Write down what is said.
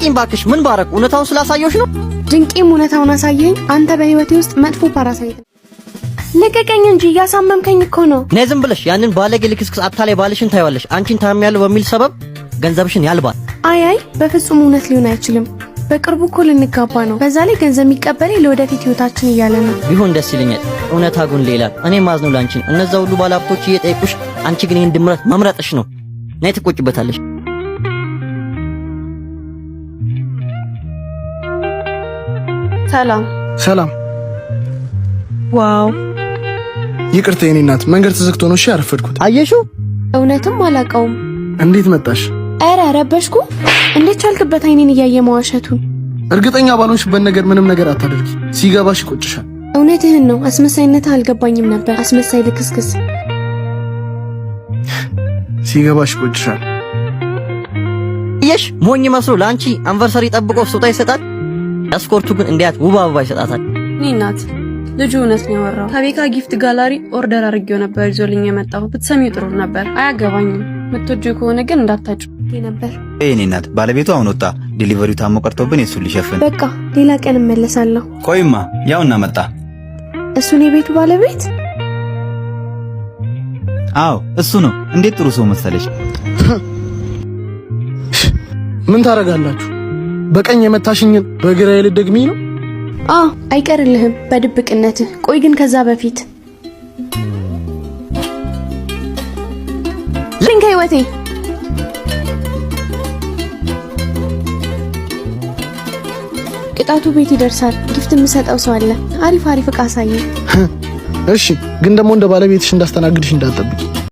አትጠይቂኝ ባክሽ። ምን ባረክ? እውነታውን ስላሳየሁሽ ነው። ድንቄም እውነታውን አሳየኝ። አንተ በህይወቴ ውስጥ መጥፎ ፓራሳይት ለቀቀኝ እንጂ ያሳመምከኝ እኮ ነው። ነይ ዝም ብለሽ ያንን ባለጌ ልክስክስ አታላይ ባልሽን ታይዋለሽ። አንቺን ታሚያለሁ በሚል ሰበብ ገንዘብሽን ያልባል። አይ በፍጹም እውነት ሊሆን አይችልም። በቅርቡ እኮ ልንጋባ ነው። በዛ ላይ ገንዘብ የሚቀበለኝ ለወደፊት ህይወታችን እያለ ነው። ቢሆን ደስ ይለኛል። እውነታ ግን ሌላ። እኔ ማዝነው ላንቺ ነው። እነዛ ሁሉ ባለሀብቶች እየጠየቁሽ አንቺ ግን ይሄን ድምረት መምረጥሽ ነው። ነይ ትቆጭበታለሽ። ሰላም። ዋው ይቅርታ የኔ እናት፣ መንገድ ተዘግቶ ነው። እሺ አረፈድኩት። አየሽው? እውነትም አላውቀውም። እንዴት መጣሽ? ኧረ ረበሽኩ። እንዴት ቻልክበት አይኔን እያየ መዋሸቱን? እርግጠኛ ባልሆንሽበት ነገር ምንም ነገር አታደርጊ። ሲገባሽ ይቆጭሻል። እውነትህን ነው። አስመሳይነት አልገባኝም ነበር። አስመሳይ ልክስክስ። ሲገባሽ ይቆጭሻል። እየሽ ሞኝ መስሎ ላንቺ አንቨርሰሪ ጠብቆ ስጦታ ይሰጣል። ያስኮርቱ ግን እንዲያት ውብ አበባ ይሰጣታል። ኒናት ልጁ እውነት ነው ያወራው። ከቤካ ጊፍት ጋላሪ ኦርደር አድርጌው ነበር ይዞልኝ የመጣው። ብትሰሚው ጥሩ ነበር። አያገባኝም። ምትወጂው ከሆነ ግን እንዳታጭ ነበር። ኒናት ባለቤቱ አሁን ወጣ። ዴሊቨሪው ታሞ ቀርቶብን እሱ ሊሸፍን። በቃ ሌላ ቀን እመለሳለሁ። ቆይማ ያውና መጣ። እሱን የቤቱ ባለቤት? አዎ እሱ ነው። እንዴት ጥሩ ሰው መሰለሽ። ምን ታረጋላችሁ? በቀኝ የመታሽኝን በግራ ልትደግሚ ነው? አይቀርልህም በድብቅነትህ። ቆይ ግን ከዛ በፊት ልንከ ህይወቴ ቅጣቱ ቤት ይደርሳል። ጊፍት የምሰጠው ሰው አለ። አሪፍ ዕቃ አሳየኝ። እሺ ግን ደግሞ እንደ ባለቤትሽ እንዳስተናግድሽ እንዳትጠብቂ።